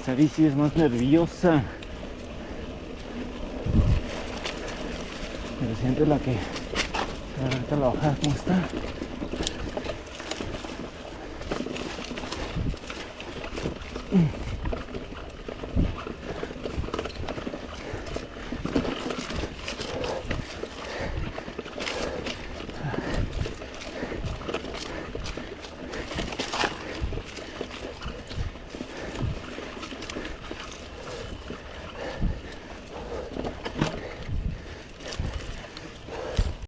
Esta bici es más nerviosa. Pero siente la que... A ver, ahorita la bajada, ¿cómo está?